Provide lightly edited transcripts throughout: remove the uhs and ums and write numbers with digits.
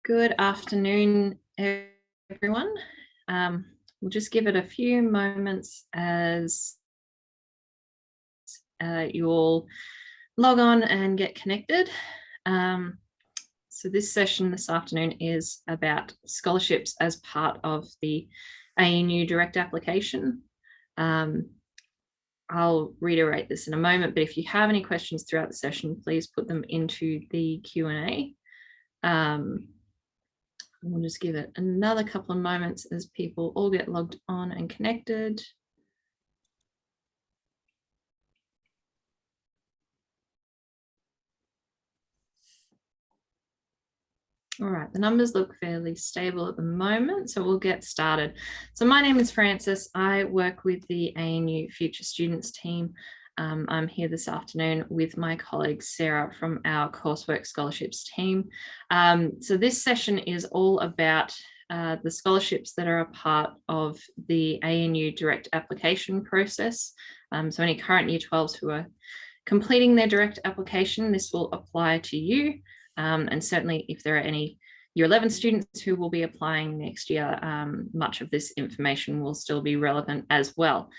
Good afternoon, everyone. We'll just give it a few moments as you all log on and get connected. So this session this afternoon is about scholarships as part of the ANU direct application. I'll reiterate this in a moment, but if you have any questions throughout the session, please put them into the Q&A. We'll just give it another couple of moments as people all get logged on and connected. All right, the numbers look fairly stable at the moment, so we'll get started. So my name is Frances. I work with the ANU Future Students team. I'm here this afternoon with my colleague Sarah from our coursework scholarships team. So this session is all about the scholarships that are a part of the ANU direct application process. So any current Year 12s who are completing their direct application, this will apply to you. And certainly if there are any Year 11 students who will be applying next year, much of this information will still be relevant as well.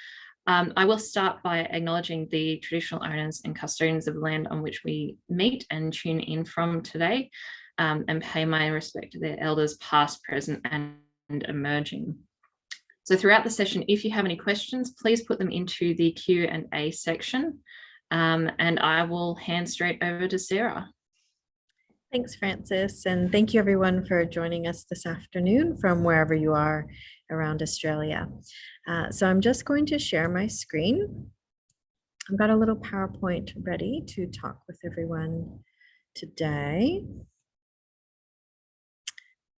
I will start by acknowledging the traditional owners and custodians of the land on which we meet and tune in from today, and pay my respect to their elders past, present and emerging. So throughout the session, if you have any questions, please put them into the Q&A section, and I will hand straight over to Sarah. Thanks, Frances, and thank you everyone for joining us this afternoon from wherever you are around Australia. So I'm just going to share my screen. I've got a little PowerPoint ready to talk with everyone today.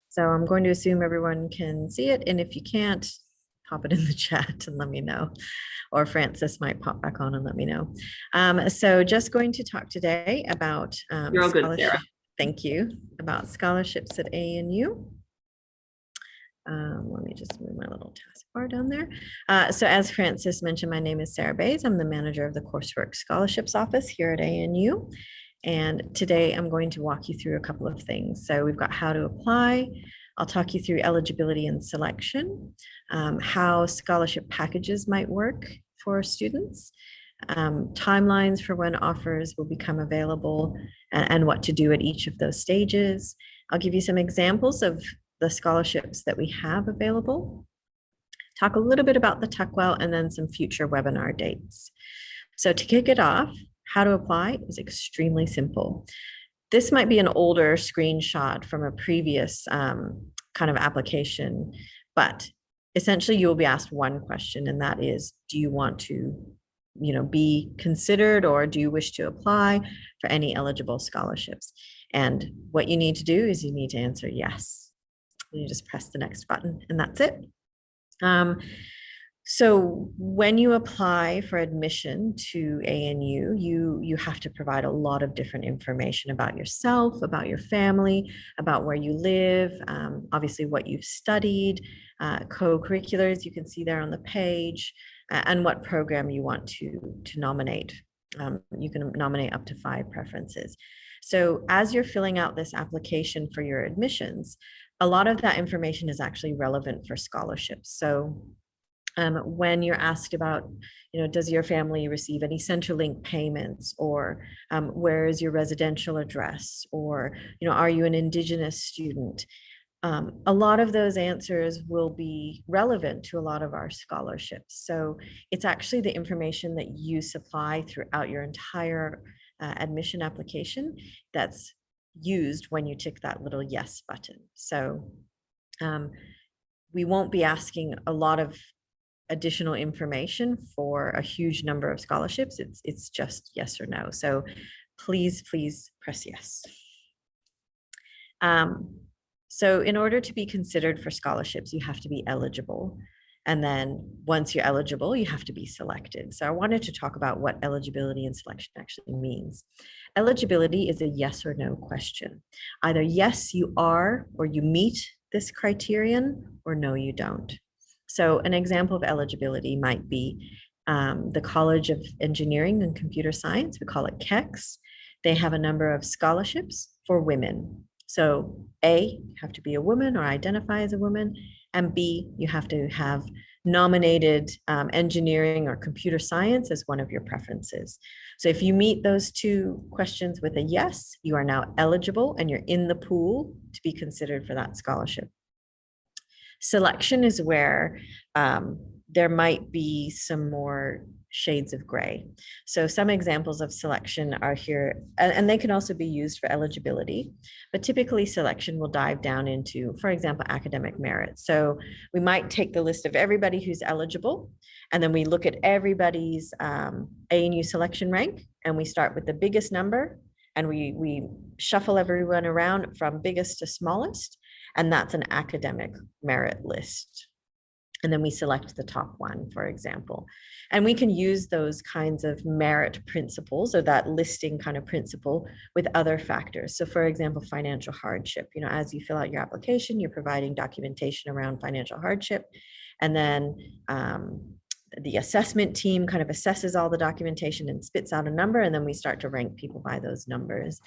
So I'm going to assume everyone can see it, and if you can't, pop it in the chat and let me know, or Frances might pop back on and let me know. So just going to talk today about You're all good, Sarah. Thank you. About scholarships at ANU. Let me just move my little taskbar down there. So as Frances mentioned, my name is Sarah Bays. I'm the manager of the Coursework Scholarships Office here at ANU. And today I'm going to walk you through a couple of things. So we've got how to apply. I'll talk you through eligibility and selection, how scholarship packages might work for students, timelines for when offers will become available, and what to do at each of those stages. I'll give you some examples of the scholarships that we have available, talk a little bit about the Tuckwell, and then some future webinar dates. So to kick it off, how to apply is extremely simple. This might be an older screenshot from a previous kind of application, but essentially you will be asked one question, and that is, do you want to be considered, or do you wish to apply for any eligible scholarships? And what you need to do is you need to answer yes. You just press the next button and that's it. So when you apply for admission to ANU, you have to provide a lot of different information about yourself, about your family, about where you live, obviously what you've studied, co-curriculars you can see there on the page, and what program you want to nominate. You can nominate up to 5 preferences. So as you're filling out this application for your admissions, a lot of that information is actually relevant for scholarships. So when you're asked about, does your family receive any Centrelink payments, or where is your residential address, or, are you an Indigenous student? A lot of those answers will be relevant to a lot of our scholarships. So it's actually the information that you supply throughout your entire admission application that's used when you tick that little yes button. So we won't be asking a lot of additional information for a huge number of scholarships. It's just yes or no. So please press yes. So in order to be considered for scholarships, you have to be eligible. And then once you're eligible, you have to be selected. So I wanted to talk about what eligibility and selection actually means. Eligibility is a yes or no question. Either yes, you are, or you meet this criterion, or no, you don't. So an example of eligibility might be the College of Engineering and Computer Science, we call it CECS. They have a number of scholarships for women. So A, you have to be a woman or identify as a woman, and B, you have to have nominated engineering or computer science as one of your preferences. So if you meet those two questions with a yes, you are now eligible and you're in the pool to be considered for that scholarship. Selection is where there might be some more shades of gray. So some examples of selection are here, and they can also be used for eligibility, but typically selection will dive down into, for example, academic merit. So we might take the list of everybody who's eligible, and then we look at everybody's ANU selection rank, and we start with the biggest number, and we shuffle everyone around from biggest to smallest, and that's an academic merit list. And then we select the top one, for example. And we can use those kinds of merit principles or that listing kind of principle with other factors. So for example, financial hardship, as you fill out your application, you're providing documentation around financial hardship. And then the assessment team kind of assesses all the documentation and spits out a number, and then we start to rank people by those numbers.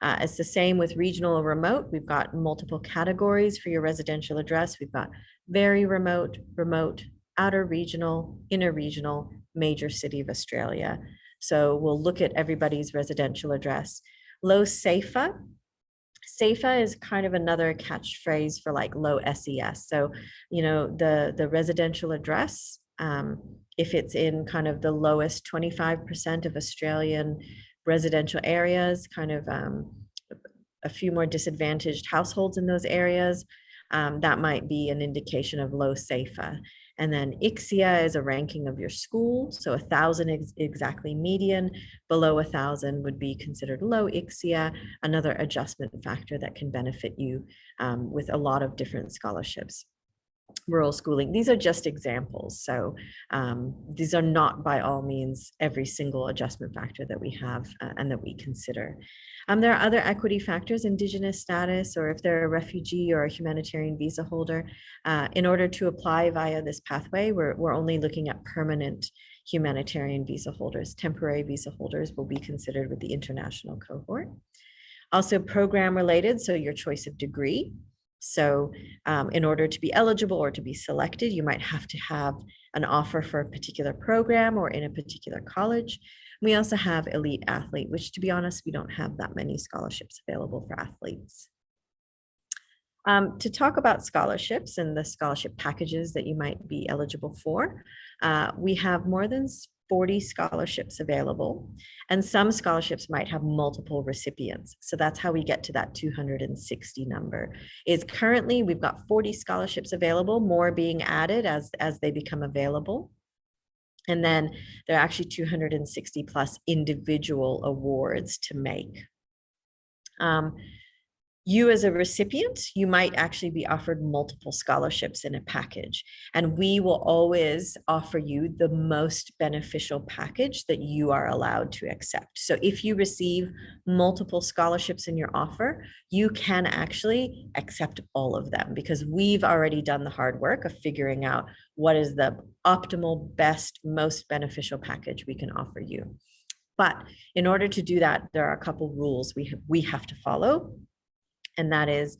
It's the same with regional or remote. We've got multiple categories for your residential address. We've got very remote, remote, outer regional, inner regional, major city of Australia. So we'll look at everybody's residential address. Low SAFA. SAFA is kind of another catchphrase for like low SES. So, the residential address, if it's in kind of the lowest 25% of Australian residential areas, kind of a few more disadvantaged households in those areas, that might be an indication of low SAFA. And then ICSIA is a ranking of your school. So 1,000 is exactly median. Below 1,000 would be considered low ICSIA, another adjustment factor that can benefit you with a lot of different scholarships. Rural schooling, these are just examples. So these are not by all means every single adjustment factor that we have and that we consider. There are other equity factors, Indigenous status, or if they're a refugee or a humanitarian visa holder. In order to apply via this pathway, we're only looking at permanent humanitarian visa holders. Temporary visa holders will be considered with the international cohort. Also program related, so your choice of degree. So in order to be eligible or to be selected, you might have to have an offer for a particular program or in a particular college. We also have elite athlete, which to be honest, we don't have that many scholarships available for athletes. To talk about scholarships and the scholarship packages that you might be eligible for, we have more than 40 scholarships available, and some scholarships might have multiple recipients. So that's how we get to that 260 number. Is currently we've got 40 scholarships available, more being added as they become available. And then there are actually 260 plus individual awards to make. You as a recipient, you might actually be offered multiple scholarships in a package, and we will always offer you the most beneficial package that you are allowed to accept. So if you receive multiple scholarships in your offer, you can actually accept all of them because we've already done the hard work of figuring out what is the optimal, best, most beneficial package we can offer you. But in order to do that, there are a couple rules we have to follow. And that is,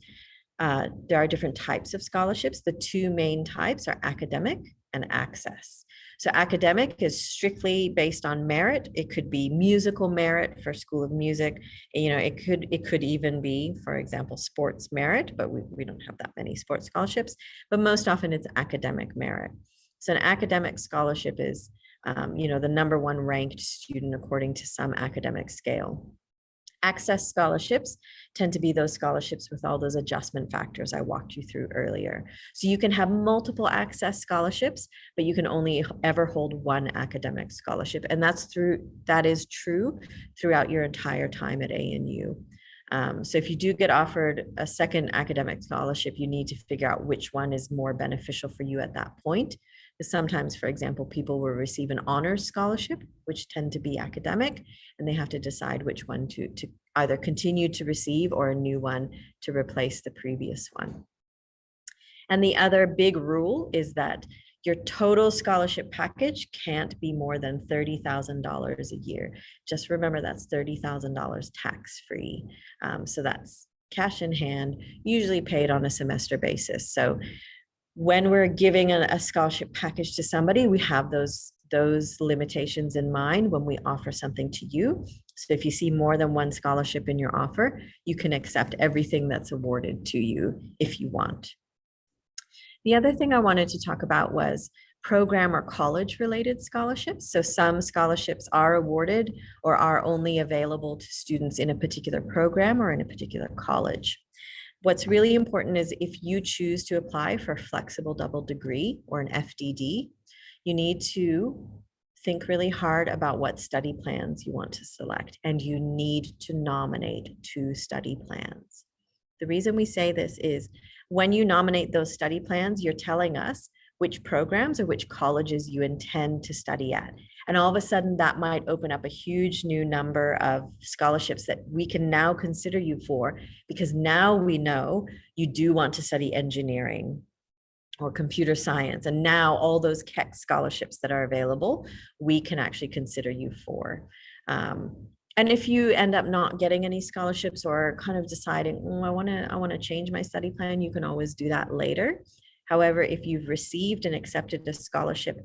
there are different types of scholarships. The two main types are academic and access. So academic is strictly based on merit. It could be musical merit for School of Music. It could even be, for example, sports merit, but we don't have that many sports scholarships. But most often it's academic merit. So an academic scholarship is, the number one ranked student according to some academic scale. Access scholarships tend to be those scholarships with all those adjustment factors I walked you through earlier. So you can have multiple access scholarships, but you can only ever hold one academic scholarship. And that is true throughout your entire time at ANU. So if you do get offered a second academic scholarship, you need to figure out which one is more beneficial for you at that point. Sometimes, for example, people will receive an honors scholarship, which tend to be academic, and they have to decide which one to either continue to receive or a new one to replace the previous one. And the other big rule is that your total scholarship package can't be more than $30,000 a year. Just remember that's $30,000 tax-free. So that's cash in hand, usually paid on a semester basis. So when we're giving a scholarship package to somebody, we have those limitations in mind when we offer something to you. So if you see more than one scholarship in your offer, you can accept everything that's awarded to you if you want. The other thing I wanted to talk about was program or college related scholarships. So some scholarships are awarded or are only available to students in a particular program or in a particular college. What's really important is if you choose to apply for a flexible double degree or an FDD, you need to think really hard about what study plans you want to select, and you need to nominate 2 study plans. The reason we say this is when you nominate those study plans, you're telling us which programs or which colleges you intend to study at. And all of a sudden that might open up a huge new number of scholarships that we can now consider you for, because now we know you do want to study engineering or computer science. And now all those Keck scholarships that are available, we can actually consider you for. And if you end up not getting any scholarships or kind of deciding, I want to change my study plan, you can always do that later. However, if you've received and accepted a scholarship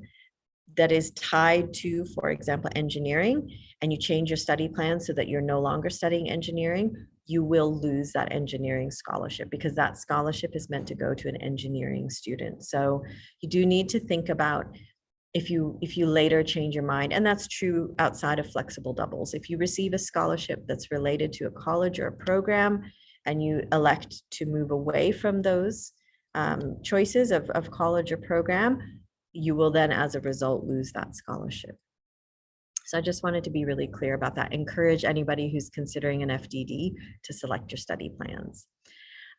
that is tied to, for example, engineering, and you change your study plan so that you're no longer studying engineering, you will lose that engineering scholarship because that scholarship is meant to go to an engineering student. So you do need to think about if you later change your mind, and that's true outside of flexible doubles. If you receive a scholarship that's related to a college or a program and you elect to move away from those choices of college or program, you will then as a result lose that scholarship. So I just wanted to be really clear about that. Encourage anybody who's considering an FDD to select your study plans.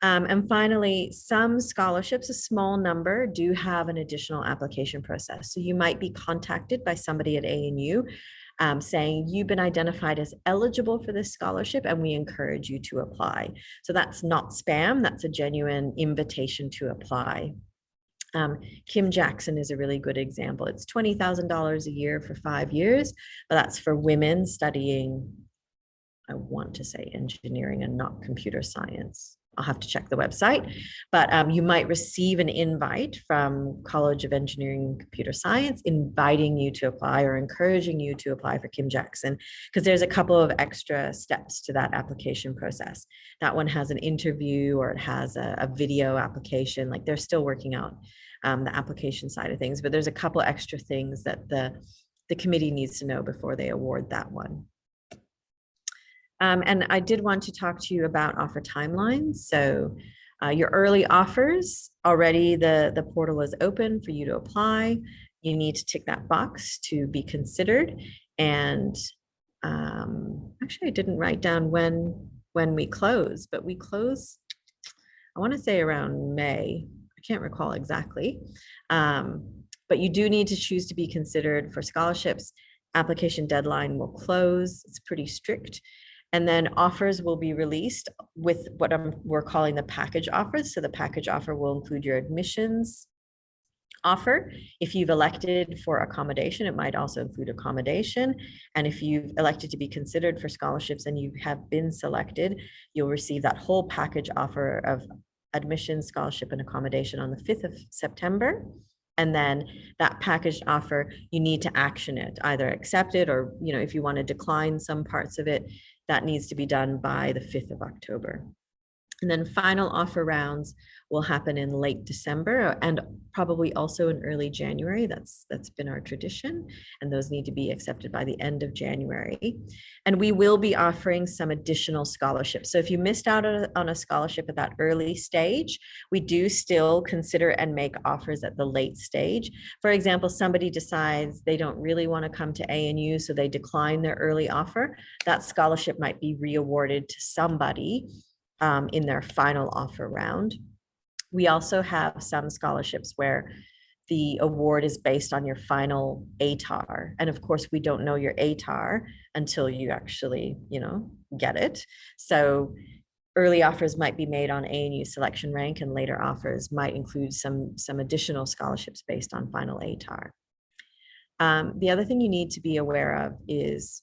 And finally, some scholarships, a small number, do have an additional application process. So you might be contacted by somebody at ANU saying you've been identified as eligible for this scholarship and we encourage you to apply. So that's not spam, that's a genuine invitation to apply. Kim Jackson is a really good example. It's $20,000 a year for 5 years, but that's for women studying, I want to say engineering and not computer science. I'll have to check the website, but you might receive an invite from College of Engineering and Computer Science inviting you to apply or encouraging you to apply for Kim Jackson, because there's a couple of extra steps to that application process. That one has an interview or it has a video application. Like they're still working out the application side of things, but there's a couple extra things that the committee needs to know before they award that one. And I did want to talk to you about offer timelines. So your early offers, already the portal is open for you to apply. You need to tick that box to be considered. And actually, I didn't write down when we close, but we close, I want to say around May. I can't recall exactly. But you do need to choose to be considered for scholarships. Application deadline will close. It's pretty strict. And then offers will be released with what we're calling the package offers. So the package offer will include your admissions offer. If you've elected for accommodation, it might also include accommodation. And if you've elected to be considered for scholarships and you have been selected, you'll receive that whole package offer of admission, scholarship, and accommodation on the 5th of September. And then that packaged offer, you need to action it, either accept it or, if you want to decline some parts of it, that needs to be done by the 5th of October. And then final offer rounds will happen in late December and probably also in early January. That's been our tradition, and those need to be accepted by the end of January. And we will be offering some additional scholarships. So if you missed out on a scholarship at that early stage, we do still consider and make offers at the late stage. For example, somebody decides they don't really want to come to ANU, so they decline their early offer. That scholarship might be re-awarded to somebody in their final offer round. We also have some scholarships where the award is based on your final ATAR. And of course, we don't know your ATAR until you actually, get it. So early offers might be made on ANU selection rank, and later offers might include some additional scholarships based on final ATAR. The other thing you need to be aware of is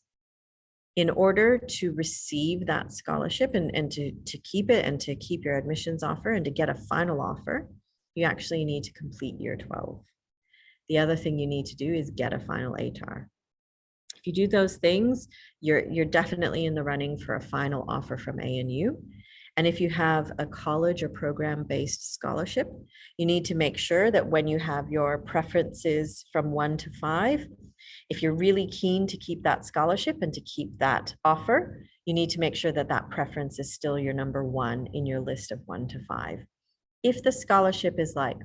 In order to receive that scholarship and to keep it and to keep your admissions offer and to get a final offer, you actually need to complete year 12. The other thing you need to do is get a final ATAR. If you do those things, you're definitely in the running for a final offer from ANU. And if you have a college or program-based scholarship, you need to make sure that when you have your preferences from 1 to 5, if you're really keen to keep that scholarship and to keep that offer, you need to make sure that that preference is still your number 1 in your list of 1 to 5. If the scholarship is like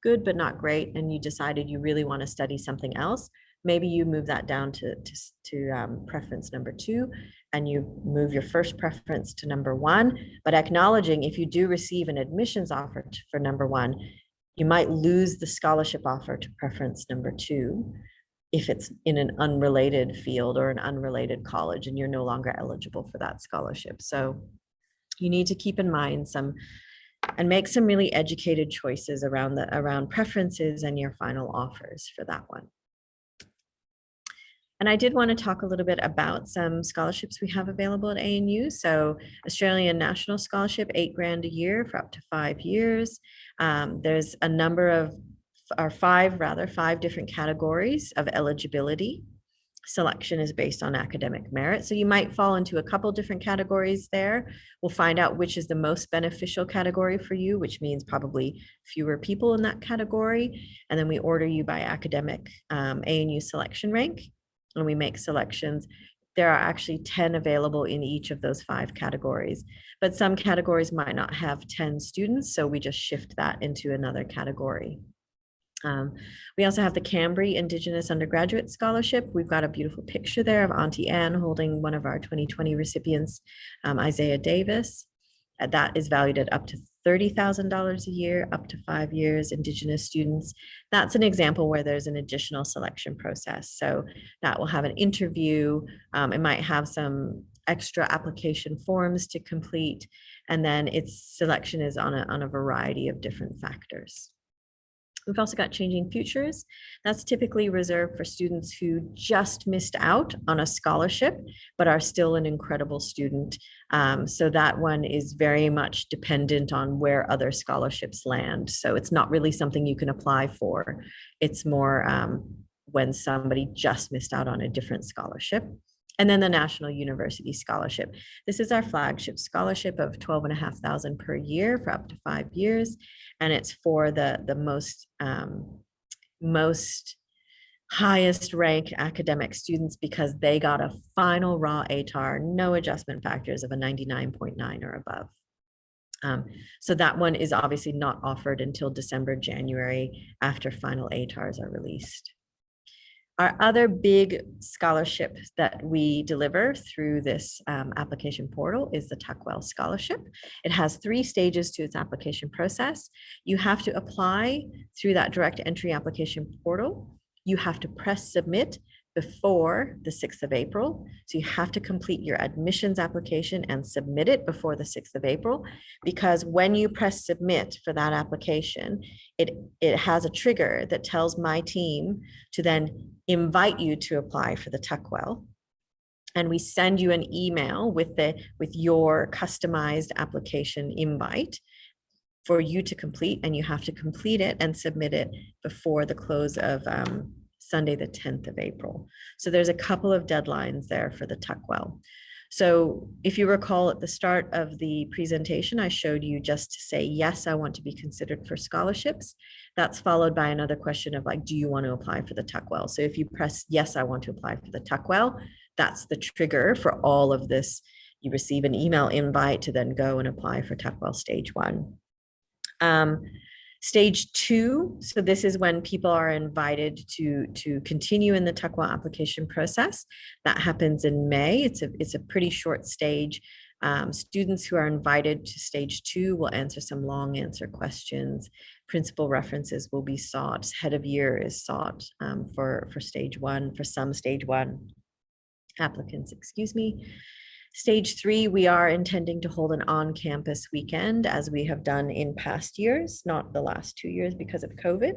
good but not great, and you decided you really want to study something else, maybe you move that down to preference number 2, and you move your first preference to number 1, but acknowledging if you do receive an admissions offer for number 1, you might lose the scholarship offer to preference number 2 if it's in an unrelated field or an unrelated college and you're no longer eligible for that scholarship. So you need to keep in mind and make some really educated choices around preferences and your final offers for that one. And I did want to talk a little bit about some scholarships we have available at ANU. So Australian National Scholarship, $8,000 a year for up to 5 years. There's a number of, or five different categories of eligibility. Selection is based on academic merit. So you might fall into a couple different categories there. We'll find out which is the most beneficial category for you, which means probably fewer people in that category. And then we order you by academic ANU selection rank, and we make selections. There are actually 10 available in each of those 5 categories, but some categories might not have 10 students, so we just shift that into another category. We also have the Cambry Indigenous Undergraduate Scholarship. We've got a beautiful picture there of Auntie Anne holding one of our 2020 recipients, Isaiah Davis. That is valued at up to $30,000 a year, up to 5 years, Indigenous students. That's an example where there's an additional selection process. So that will have an interview. It might have some extra application forms to complete, and then its selection is on a variety of different factors. We've also got Changing Futures. That's typically reserved for students who just missed out on a scholarship, but are still an incredible student. So that one is very much dependent on where other scholarships land. So it's not really something you can apply for. It's more when somebody just missed out on a different scholarship. And then the National University Scholarship. This is our flagship scholarship of $12,500 per year for up to 5 years. And it's for the most highest rank academic students because they got a final raw ATAR, no adjustment factors, of a 99.9 or above. So that one is obviously not offered until December, January, after final ATARs are released. Our other big scholarship that we deliver through this application portal is the Tuckwell Scholarship. It has 3 stages to its application process. You have to apply through that direct entry application portal. You have to press submit before the 6th of April. So you have to complete your admissions application and submit it before the 6th of April, because when you press submit for that application, it has a trigger that tells my team to then invite you to apply for the Tuckwell. And we send you an email with your customized application invite for you to complete, and you have to complete it and submit it before the close of Sunday, the 10th of April. So there's a couple of deadlines there for the Tuckwell. So if you recall at the start of the presentation, I showed you just to say, yes, I want to be considered for scholarships. That's followed by another question of like, do you want to apply for the Tuckwell? So if you press, yes, I want to apply for the Tuckwell, that's the trigger for all of this. You receive an email invite to then go and apply for Tuckwell Stage 1. Stage 2, so this is when people are invited to continue in the Tuckwell application process. That happens in May. It's a pretty short stage. Students who are invited to Stage 2 will answer some long answer questions. Principal references will be sought. Head of year is sought for Stage 1, for some Stage 1 applicants, excuse me. Stage 3, we are intending to hold an on-campus weekend, as we have done in past years, not the last 2 years because of COVID.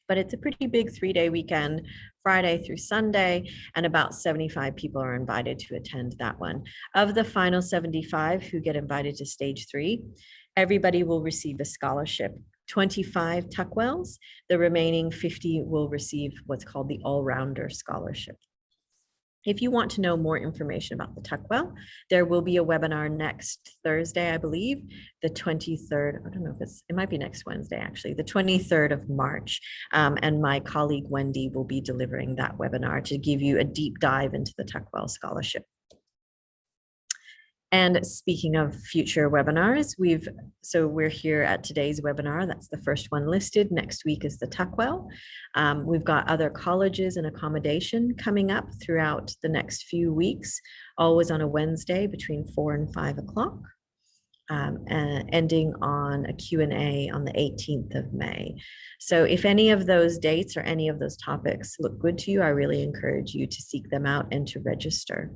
But it's a pretty big 3-day weekend, Friday through Sunday, and about 75 people are invited to attend that one. Of the final 75 who get invited to stage 3, everybody will receive a scholarship. 25 Tuckwells, the remaining 50 will receive what's called the All-Rounder Scholarship. If you want to know more information about the Tuckwell, there will be a webinar next Thursday, I believe, the 23rd. I don't know if it might be next Wednesday, actually, the 23rd of March. And my colleague Wendy will be delivering that webinar to give you a deep dive into the Tuckwell Scholarship. And speaking of future webinars, we're here at today's webinar. That's the first one listed. Next week is the Tuckwell. We've got other colleges and accommodation coming up throughout the next few weeks, always on a Wednesday between 4 and 5 o'clock, ending on a Q&A on the 18th of May. So if any of those dates or any of those topics look good to you, I really encourage you to seek them out and to register.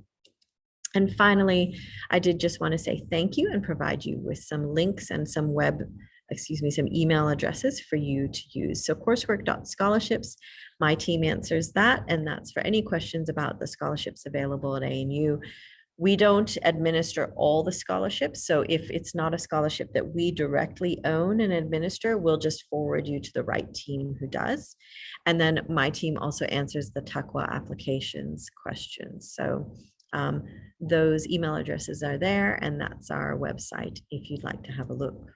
And finally, I did just want to say thank you and provide you with some links and some some email addresses for you to use. So coursework.scholarships, my team answers that, and that's for any questions about the scholarships available at ANU. We don't administer all the scholarships, so if it's not a scholarship that we directly own and administer, we'll just forward you to the right team who does. And then my team also answers the TUCWA applications questions. So those email addresses are there, and that's our website if you'd like to have a look.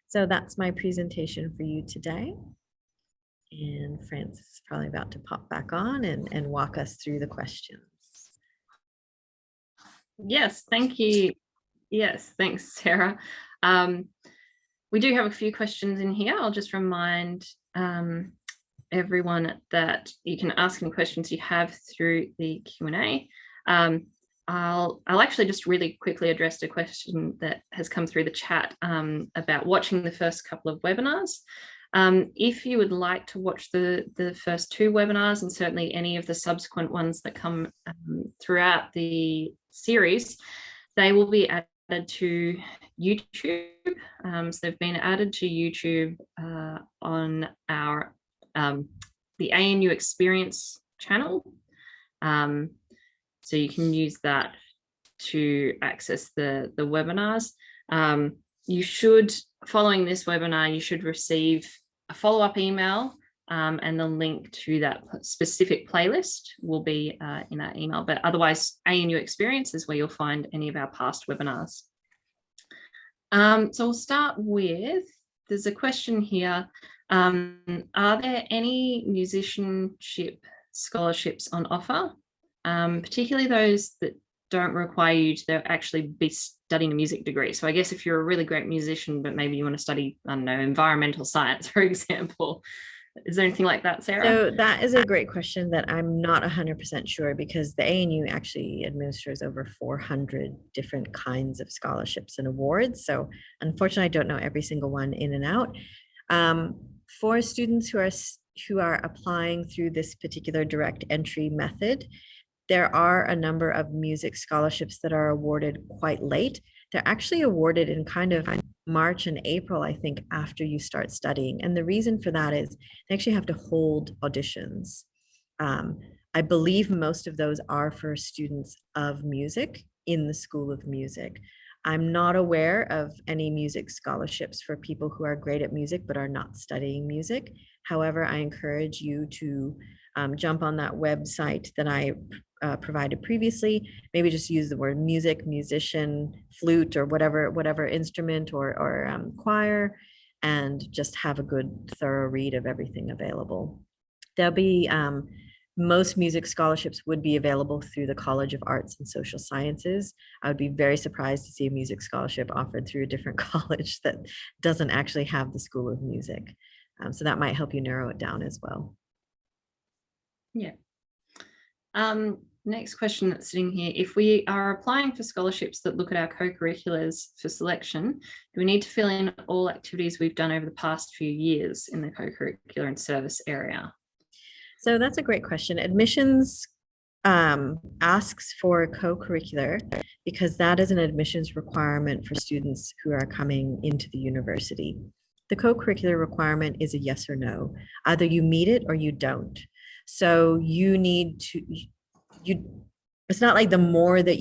So that's my presentation for you today. And Francis is probably about to pop back on and walk us through the questions. Yes, thank you. Yes, thanks, Sarah. We do have a few questions in here. I'll just remind everyone that you can ask any questions you have through the Q&A. I'll actually just really quickly address a question that has come through the chat about watching the first couple of webinars. If you would like to watch the first 2 webinars, and certainly any of the subsequent ones that come throughout the series, they will be added to YouTube. So they've been added to YouTube on our the ANU Experience channel. So you can use that to access the webinars. You should, following this webinar, you should receive a follow-up email, and the link to that specific playlist will be in that email. But otherwise, ANU Experience is where you'll find any of our past webinars. So we'll start with, there's a question here. Are there any musicianship scholarships on offer, particularly those that don't require you to actually be studying a music degree? So I guess if you're a really great musician, but maybe you want to study, I don't know, environmental science, for example. Is there anything like that, Sarah? So that is a great question that I'm not 100% sure, because the ANU actually administers over 400 different kinds of scholarships and awards. So unfortunately, I don't know every single one in and out. For students who are applying through this particular direct entry method, there are a number of music scholarships that are awarded quite late. They're actually awarded in kind of March and April, I think, after you start studying. And the reason for that is they actually have to hold auditions. I believe most of those are for students of music in the School of Music. I'm not aware of any music scholarships for people who are great at music but are not studying music. However, I encourage you to jump on that website that I provided previously. Maybe just use the word music, musician, flute, or whatever instrument or choir, and just have a good thorough read of everything available. There'll be most music scholarships would be available through the College of Arts and Social Sciences. I would be very surprised to see a music scholarship offered through a different college that doesn't actually have the School of Music. So that might help you narrow it down as well. Yeah. Next question that's sitting here. If we are applying for scholarships that look at our co-curriculars for selection, do we need to fill in all activities we've done over the past few years in the co-curricular and service area? So that's a great question. Admissions asks for a co-curricular because that is an admissions requirement for students who are coming into the university. The co-curricular requirement is a yes or no. Either you meet it or you don't. So you need to, it's not like the more that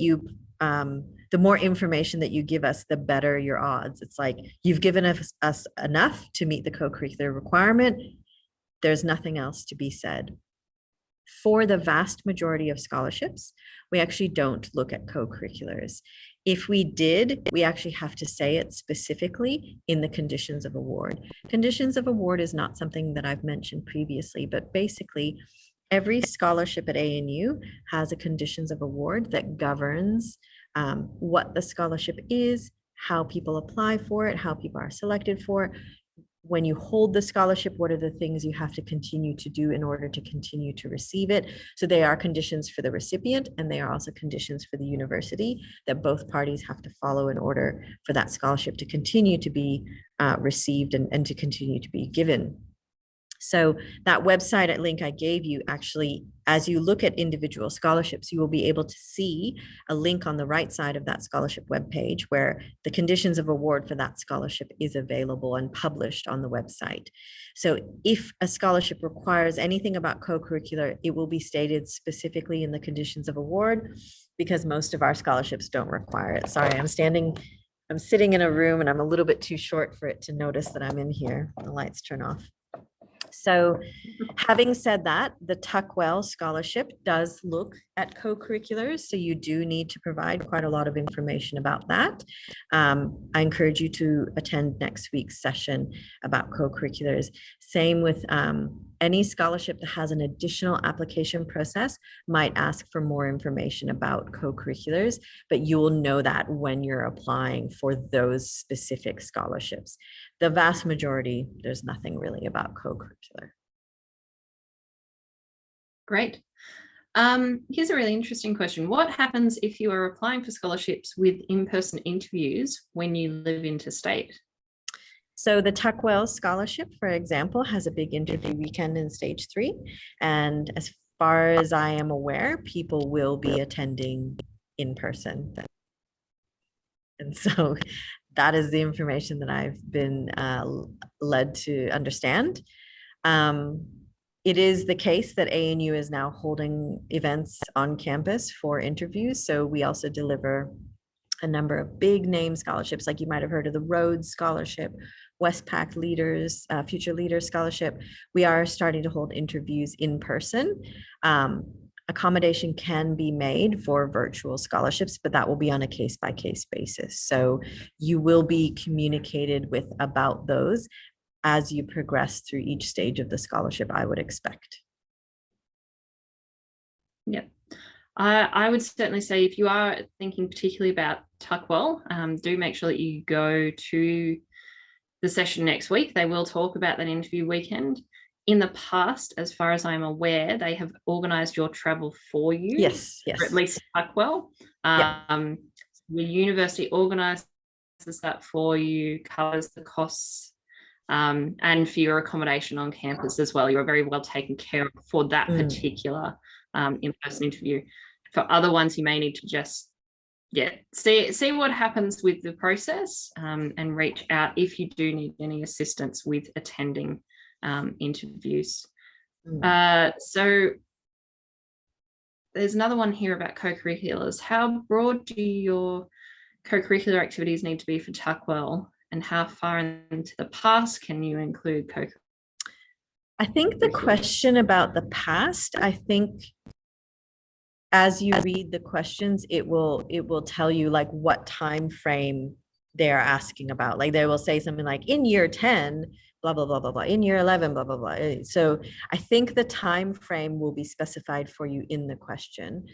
the more information that you give us, the better your odds. It's like you've given us enough to meet the co-curricular requirement. There's nothing else to be said. For the vast majority of scholarships, we actually don't look at co-curriculars. If we did, we actually have to say it specifically in the conditions of award. Conditions of award is not something that I've mentioned previously, but basically every scholarship at ANU has a conditions of award that governs what the scholarship is, how people apply for it, how people are selected for it. When you hold the scholarship, what are the things you have to continue to do in order to continue to receive it? So they are conditions for the recipient, and they are also conditions for the university that both parties have to follow in order for that scholarship to continue to be received and to continue to be given. So that website link I gave you, actually, as you look at individual scholarships, you will be able to see a link on the right side of that scholarship webpage where the conditions of award for that scholarship is available and published on the website. So if a scholarship requires anything about co-curricular, it will be stated specifically in the conditions of award, because most of our scholarships don't require it. Sorry, I'm sitting in a room and I'm a little bit too short for it to notice that I'm in here. The lights turn off. So having said that, the Tuckwell scholarship does look at co-curriculars. So you do need to provide quite a lot of information about that. I encourage you to attend next week's session about co-curriculars. Same with any scholarship that has an additional application process might ask for more information about co-curriculars, but you will know that when you're applying for those specific scholarships. The vast majority, there's nothing really about co-curricular. Great. Here's a really interesting question. What happens if you are applying for scholarships with in-person interviews when you live interstate? So the Tuckwell Scholarship, for example, has a big interview weekend in stage 3. And as far as I am aware, people will be attending in person. And so that is the information that I've been led to understand. It is the case that ANU is now holding events on campus for interviews. So we also deliver a number of big name scholarships, like you might have heard of the Rhodes Scholarship, Westpac Leaders, Future Leaders Scholarship. We are starting to hold interviews in person. Accommodation can be made for virtual scholarships, but that will be on a case-by-case basis. So you will be communicated with about those as you progress through each stage of the scholarship, I would expect. Yep. I would certainly say if you are thinking particularly about Tuckwell, do make sure that you go to the session next week. They will talk about that interview weekend. In the past, as far as I'm aware, they have organised your travel for you. Yes, yes. Or at least Tuckwell. The university organises that for you, covers the costs, and for your accommodation on campus as well. You're very well taken care of for that particular in-person interview. For other ones, you may need to just see what happens with the process, and reach out if you do need any assistance with attending interviews. So there's another one here about co-curriculars. How broad do your co-curricular activities need to be for Tuckwell, and how far into the past can you include co-curricular? I think the question about the past, I think as you read the questions, it will tell you like what time frame they're asking about. Like they will say something like in year 10, blah, blah, blah, blah, blah, in year 11, blah, blah, blah. So I think the time frame will be specified for you in the question.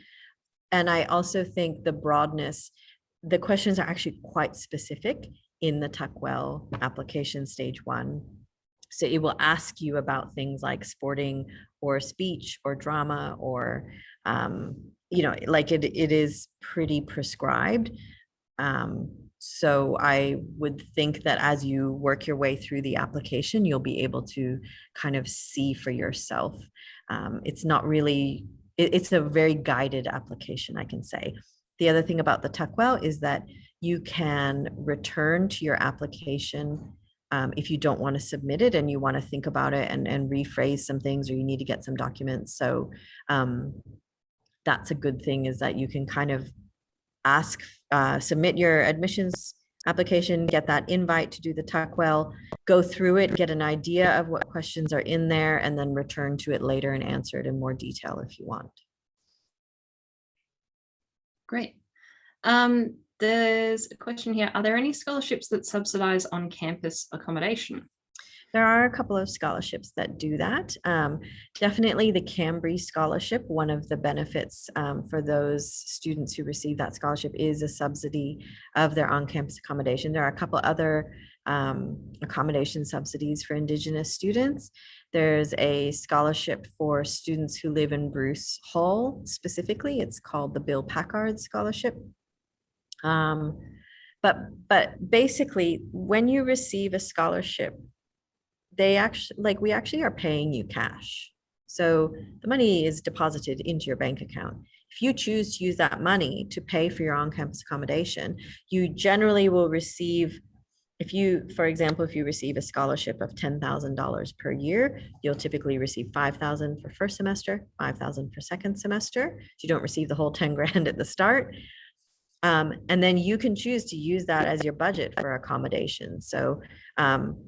And I also think the broadness, the questions are actually quite specific in the Tuckwell application stage 1. So it will ask you about things like sporting or speech or drama or, like it is pretty prescribed. So I would think that as you work your way through the application, you'll be able to kind of see for yourself. It's not really, it's a very guided application, I can say. The other thing about the Tuckwell is that you can return to your application if you don't want to submit it and you want to think about it and rephrase some things, or you need to get some documents. So that's a good thing, is that you can kind of submit your admissions application, get that invite to do the Tuckwell, go through it, get an idea of what questions are in there, and then return to it later and answer it in more detail if you want. Great. There's a question here. Are there any scholarships that subsidize on-campus accommodation? There are a couple of scholarships that do that. Definitely the Cambry Scholarship. One of the benefits for those students who receive that scholarship is a subsidy of their on-campus accommodation. There are a couple other accommodation subsidies for Indigenous students. There's a scholarship for students who live in Bruce Hall specifically. It's called the Bill Packard Scholarship. But basically, when you receive a scholarship, we actually are paying you cash. So the money is deposited into your bank account. If you choose to use that money to pay for your on-campus accommodation, you generally will receive, for example, if you receive a scholarship of $10,000 per year, you'll typically receive $5,000 for first semester, $5,000 for second semester. So you don't receive the whole 10 grand at the start. And then you can choose to use that as your budget for accommodation. So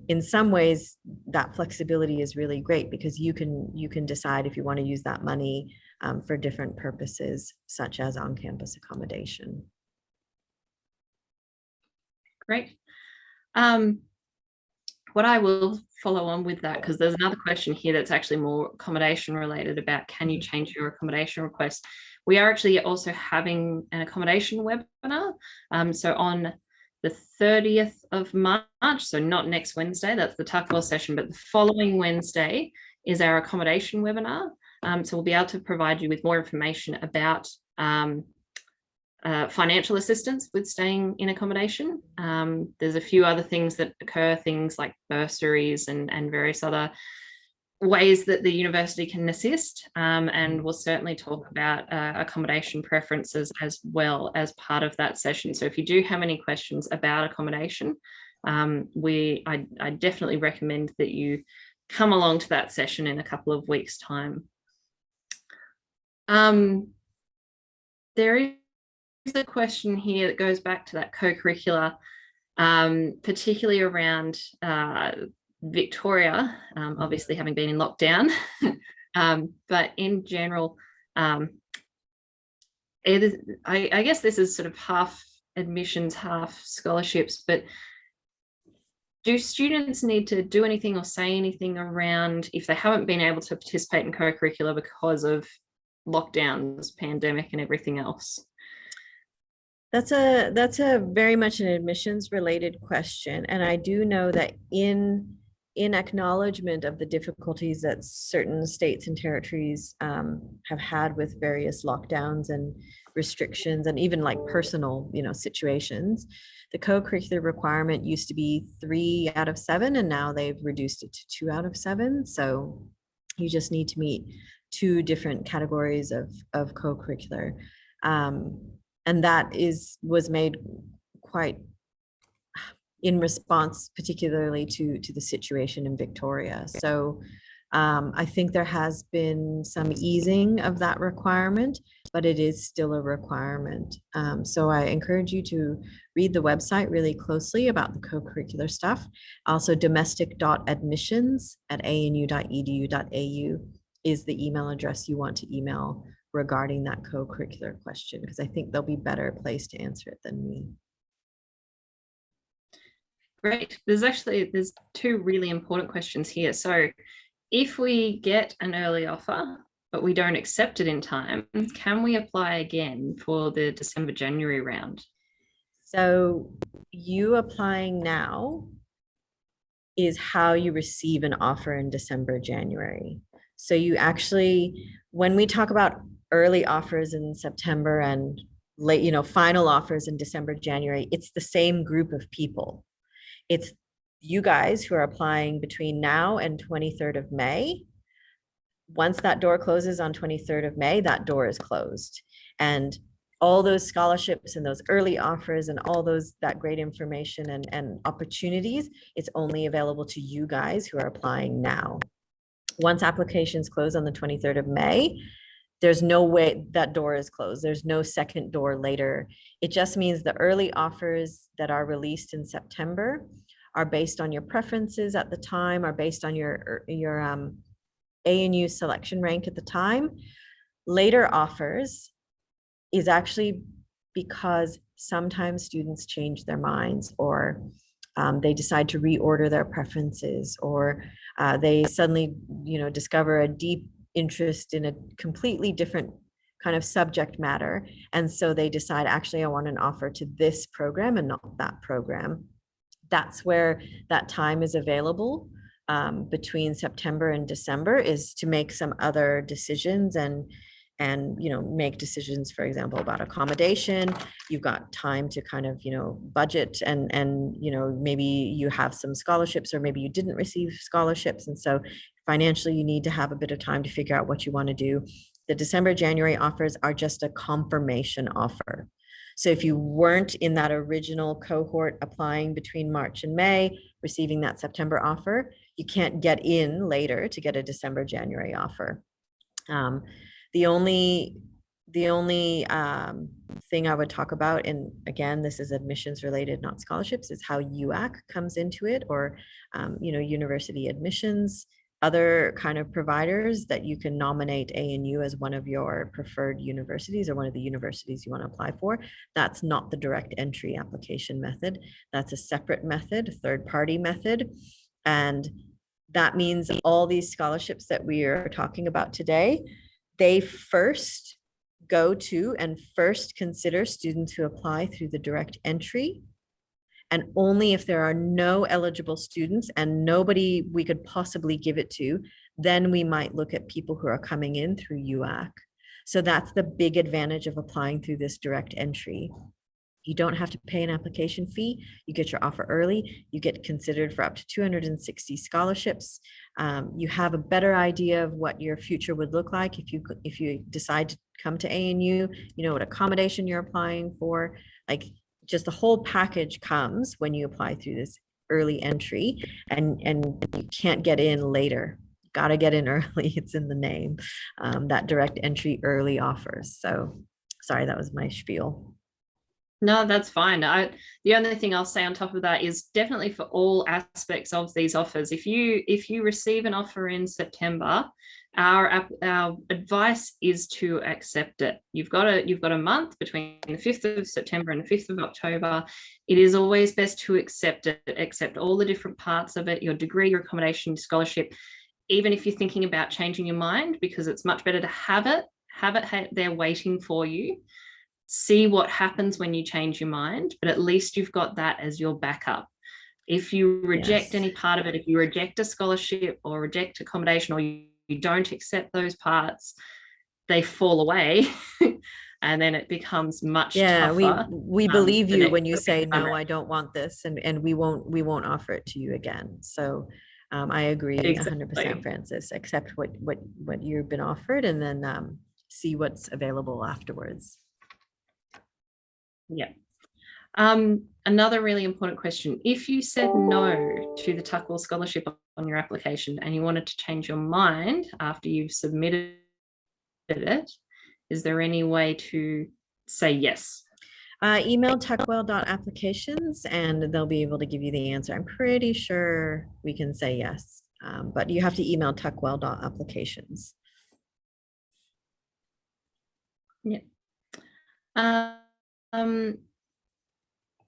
in some ways, that flexibility is really great, because you can decide if you want to use that money for different purposes, such as on-campus accommodation. Great. What I will follow on with that, because there's another question here that's actually more accommodation related, about can you change your accommodation request? We are actually also having an accommodation webinar. So on the 30th of March, so not next Wednesday, that's the Tuckwell session, but the following Wednesday is our accommodation webinar. So we'll be able to provide you with more information about financial assistance with staying in accommodation. There's a few other things that occur, things like bursaries and various other ways that the university can assist, and we'll certainly talk about accommodation preferences as well as part of that session. So if you do have any questions about accommodation, I definitely recommend that you come along to that session in a couple of weeks' time. There is a question here that goes back to that co-curricular, particularly around Victoria, obviously having been in lockdown, but in general, I guess this is sort of half admissions, half scholarships, but do students need to do anything or say anything around if they haven't been able to participate in co-curricular because of lockdowns, pandemic, and everything else? That's a very much an admissions related question. And I do know that in acknowledgement of the difficulties that certain states and territories have had with various lockdowns and restrictions, and even like personal, situations, the co-curricular requirement used to be 3 out of 7, and now they've reduced it to 2 out of 7. So you just need to meet 2 different categories of co-curricular. And that was made quite in response, particularly to the situation in Victoria. So I think there has been some easing of that requirement, but it is still a requirement. So I encourage you to read the website really closely about the co-curricular stuff. Also, domestic.admissions@anu.edu.au is the email address you want to email regarding that co-curricular question, because I think they'll be better placed to answer it than me. Great. There's 2 really important questions here. So if we get an early offer, but we don't accept it in time, can we apply again for the December-January round? So you applying now is how you receive an offer in December, January. So you actually, when we talk about early offers in September and late, final offers in December, January, it's the same group of people. It's you guys who are applying between now and 23rd of May. Once that door closes on 23rd of May, that door is closed. And all those scholarships and those early offers and all that great information and opportunities, it's only available to you guys who are applying now. Once applications close on the 23rd of May, there's no way that door is closed. There's no second door later. It just means the early offers that are released in September are based on your preferences at the time, are based on your ANU selection rank at the time. Later offers is actually because sometimes students change their minds, or they decide to reorder their preferences, or they suddenly, discover a deep interest in a completely different kind of subject matter. And so they decide, actually, I want an offer to this program and not that program. That's where that time is available between September and December, is to make some other decisions and make decisions, for example, about accommodation. You've got time to kind of budget, and maybe you have some scholarships, or maybe you didn't receive scholarships, and so financially you need to have a bit of time to figure out what you want to do. The December, January offers are just a confirmation offer. So if you weren't in that original cohort applying between March and May, receiving that September offer, you can't get in later to get a December, January offer. The only thing I would talk about, and again, this is admissions related, not scholarships, is how UAC comes into it, or university admissions, other kind of providers that you can nominate ANU as one of your preferred universities, or one of the universities you want to apply for. That's not the direct entry application method. That's a separate method, third-party method. And that means all these scholarships that we are talking about today, they first go to and first consider students who apply through the direct entry. And only if there are no eligible students and nobody we could possibly give it to, then we might look at people who are coming in through UAC. So that's the big advantage of applying through this direct entry. You don't have to pay an application fee. You get your offer early. You get considered for up to 260 scholarships. You have a better idea of what your future would look like if you decide to come to ANU. You know what accommodation you're applying for. Like, just the whole package comes when you apply through this early entry, and you can't get in later. Got to get in early. It's in the name. That direct entry early offers. So, sorry, that was my spiel. No, that's fine. The only thing I'll say on top of that is definitely for all aspects of these offers, if you receive an offer in September, our advice is to accept it. You've got a month between the 5th of September and the 5th of October. It is always best to accept it, accept all the different parts of it, your degree, your accommodation, scholarship, even if you're thinking about changing your mind, because it's much better to have it there waiting for you. See what happens when you change your mind, but at least you've got that as your backup. If you reject any part of it, if you reject a scholarship or reject accommodation, or you don't accept those parts, they fall away and then it becomes much tougher. We believe you when you say, no, I don't want this, and we won't offer it to you again. So I agree 100%, Francis. Accept what you've been offered, and then see what's available afterwards. Yeah. Another really important question. If you said no to the Tuckwell Scholarship on your application and you wanted to change your mind after you've submitted it, is there any way to say yes? Email tuckwell.applications and they'll be able to give you the answer. I'm pretty sure we can say yes, but you have to email tuckwell.applications. Yeah.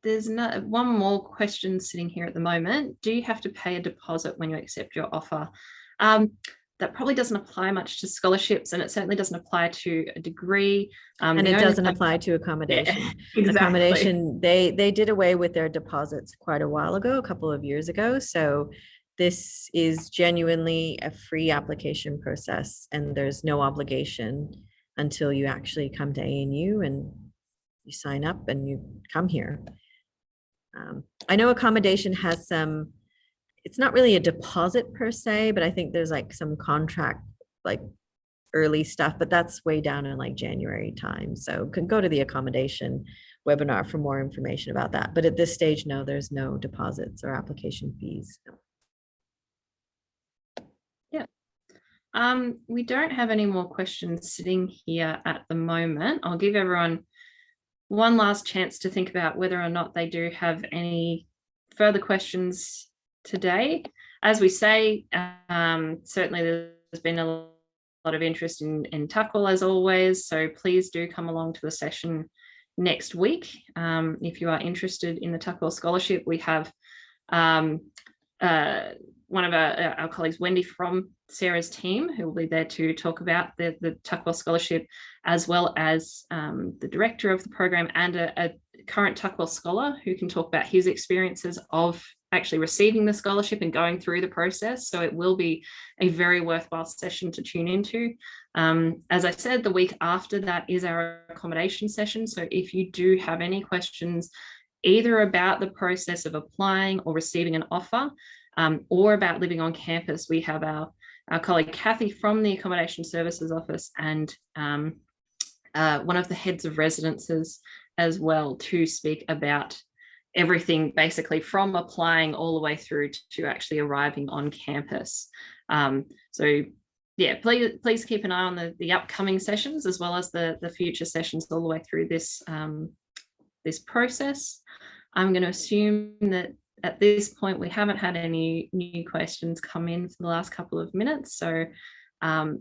There's one more question sitting here at the moment. Do you have to pay a deposit when you accept your offer? That probably doesn't apply much to scholarships, and it certainly doesn't apply to a degree. And it doesn't apply to accommodation. Yeah, exactly. Accommodation, they did away with their deposits quite a while ago, a couple of years ago. So this is genuinely a free application process, and there's no obligation until you actually come to ANU and you sign up and you come here. I know accommodation has some, it's not really a deposit per se, but I think there's like some contract, like early stuff, but that's way down in like January time. So can go to the accommodation webinar for more information about that. But at this stage, no, there's no deposits or application fees. No. Yeah. We don't have any more questions sitting here at the moment. I'll give everyone one last chance to think about whether or not they do have any further questions today. As we say, certainly there's been a lot of interest in TUCL as always, so please do come along to the session next week. If you are interested in the TUCL scholarship, we have one of our colleagues, Wendy from Sarah's team, who will be there to talk about the TUCL scholarship, as well as the director of the program and a current TUCL scholar who can talk about his experiences of actually receiving the scholarship and going through the process. So it will be a very worthwhile session to tune into. As I said, the week after that is our accommodation session. So if you do have any questions, either about the process of applying or receiving an offer, or about living on campus, we have our colleague Kathy from the Accommodation Services Office and one of the heads of residences as well to speak about everything basically from applying all the way through to actually arriving on campus. So yeah, please keep an eye on the upcoming sessions as well as the future sessions all the way through this, this process. I'm going to assume that at this point, we haven't had any new questions come in for the last couple of minutes. So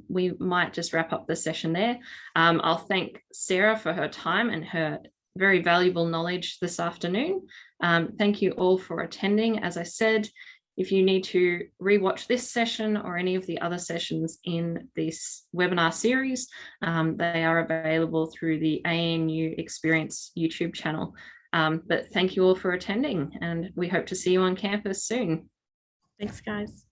we might just wrap up the session there. I'll thank Sarah for her time and her very valuable knowledge this afternoon. Thank you all for attending. As I said, if you need to rewatch this session or any of the other sessions in this webinar series, they are available through the ANU Experience YouTube channel. But thank you all for attending, and we hope to see you on campus soon. Thanks, guys.